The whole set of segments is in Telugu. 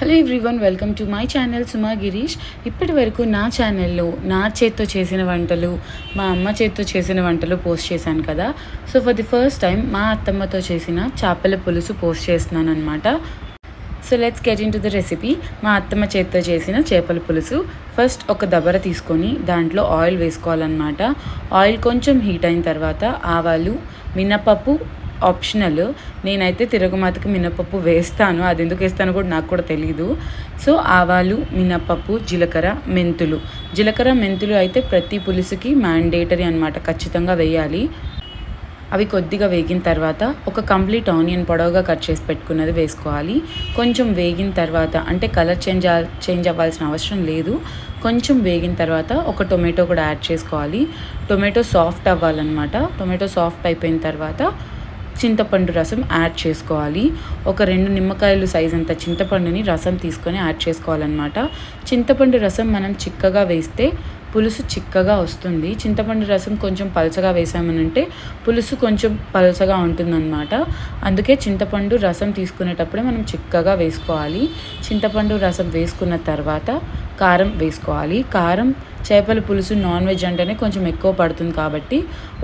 Hello everyone, welcome to my channel Suma Girish. ఇప్పటి వరకు నా ఛానల్లో నా చేత్తో చేసిన వంటలు, మా అమ్మ చేత్తో చేసిన వంటలు పోస్ట్ చేశాను కదా. So for the first time మా అత్తమ్మతో చేసిన చేపల పులుసు పోస్ట్ చేస్తున్నాను అనమాట. So let's get in to the recipe. మా అత్తమ్మ చేత్తో చేసిన చేపల పులుసు. ఫస్ట్ ఒక దబర తీసుకొని దాంట్లో ఆయిల్ వేసుకోవాలన్నమాట. ఆయిల్ కొంచెం హీట్ అయిన తర్వాత ఆవాలు, మినపప్పు ఆప్షనల్. నేనైతే తిరగమాతకి మినపప్పు వేస్తాను, అది ఎందుకు వేస్తానో కూడా నాకు కూడా తెలీదు. సో ఆవాలు, మినపప్పు, జీలకర్ర మెంతులు అయితే ప్రతి పులుసుకి మ్యాండేటరీ అనమాట, ఖచ్చితంగా వేయాలి. అవి కొద్దిగా వేగిన తర్వాత ఒక కంప్లీట్ ఆనియన్ పొడవుగా కట్ చేసి పెట్టుకున్నది వేసుకోవాలి. కొంచెం వేగిన తర్వాత, అంటే కలర్ చేంజ్ అవ్వాల్సిన అవసరం లేదు, కొంచెం వేగిన తర్వాత ఒక టొమాటో కూడా యాడ్ చేసుకోవాలి. టొమాటో సాఫ్ట్ అవ్వాలన్నమాట. టొమాటో సాఫ్ట్ అయిపోయిన తర్వాత చింతపండు రసం యాడ్ చేసుకోవాలి. ఒక 2 నిమ్మకాయలు సైజ్ అంత చింతపండుని రసం తీసుకొని యాడ్ చేసుకోవాలన్నమాట. చింతపండు రసం మనం చిక్కగా వేస్తే పులుసు చిక్కగా వస్తుంది. చింతపండు రసం కొంచెం పలచగా వేసామనంటే పులుసు కొంచెం పలచగా ఉంటుందన్నమాట. అందుకే చింతపండు రసం తీసుకునేటప్పుడే మనం చిక్కగా వేసుకోవాలి. చింతపండు రసం వేసుకున్న తర్వాత కారం వేసుకోవాలి. కారం చేపల పులుసు నాన్ వెజ్ అంటేనే కొంచెం ఎక్కువ పడుతుంది కాబట్టి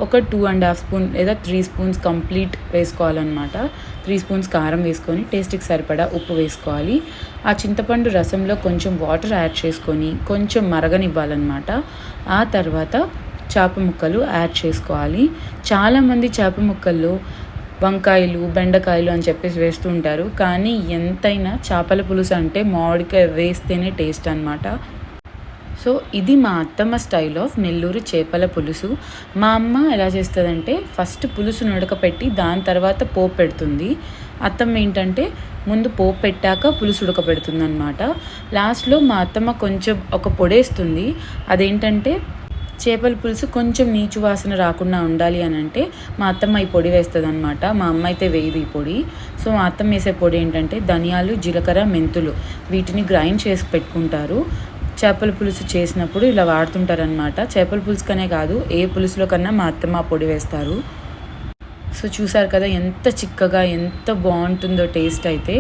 ఒక 2.5 స్పూన్ లేదా 3 స్పూన్స్ కంప్లీట్ వేసుకోవాలన్నమాట. 3 స్పూన్స్ కారం వేసుకొని టేస్ట్కి సరిపడా ఉప్పు వేసుకోవాలి. ఆ చింతపండు రసంలో కొంచెం వాటర్ యాడ్ చేసుకొని కొంచెం మరగనివ్వాలన్నమాట. ఆ తర్వాత చేప ముక్కలు యాడ్ చేసుకోవాలి. చాలామంది చేప ముక్కల్లో వంకాయలు, బెండకాయలు అని చెప్పేసి వేస్తూ ఉంటారు, కానీ ఎంతైనా చేపల పులుసు అంటే మామిడికాయ వేస్తేనే టేస్ట్ అనమాట. సో ఇది మా అత్తమ్మ స్టైల్ ఆఫ్ నెల్లూరు చేపల పులుసు. మా అమ్మ ఎలా చేస్తుందంటే ఫస్ట్ పులుసును ఉడకపెట్టి దాని తర్వాత పోపు పెడుతుంది. అత్తమ్మ ఏంటంటే ముందు పోపు పెట్టాక పులుసు ఉడకపెడుతుంది అనమాట. లాస్ట్లో మా అత్తమ్మ కొంచెం ఒక పొడేస్తుంది. అదేంటంటే చేపల పులుసు కొంచెం నీచు వాసన రాకుండా ఉండాలి అని అంటే మా అత్తమ్మ ఈ పొడి వేస్తుంది అనమాట. మా అమ్మ అయితే వేయదు ఈ పొడి. సో మా అత్తమ్మ వేసే పొడి ఏంటంటే ధనియాలు, జీలకర్ర, మెంతులు వీటిని గ్రైండ్ చేసి పెట్టుకుంటారు. చేపల పులుసు చేసినప్పుడు ఇలా వాడుతుంటారనమాట. చేపల పులుసుకనే కాదు, ఏ పులుసులో కన్నా మా అత్తమ్మ పొడి వేస్తారు. సో చూసారు కదా ఎంత చిక్కగా ఎంత బాగుంటుందో టేస్ట్ అయితే.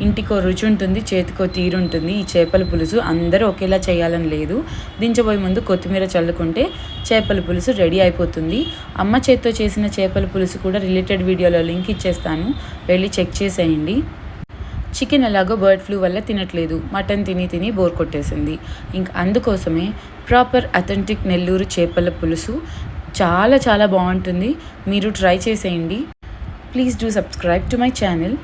ఇంటికో రుచి ఉంటుంది, చేతికో తీరు ఉంటుంది. ఈ చేపల పులుసు అందరూ ఒకేలా చేయాలని లేదు. దించబోయే ముందు కొత్తిమీర చల్లుకుంటే చేపల పులుసు రెడీ అయిపోతుంది. అమ్మ చేత్తో చేసిన చేపల పులుసు కూడా రిలేటెడ్ వీడియోలో లింక్ ఇచ్చేస్తాను, వెళ్ళి చెక్ చేసేయండి. చికెన్ ఎలాగో బర్డ్ ఫ్లూ వల్ల తినట్లేదు, మటన్ తిని బోర్ కొట్టేసింది. ఇంక అందుకోసమే ప్రాపర్ అథెంటిక్ నెల్లూరు చేపల పులుసు చాలా బాగుంటుంది. మీరు ట్రై చేసేయండి. Please do subscribe to my channel.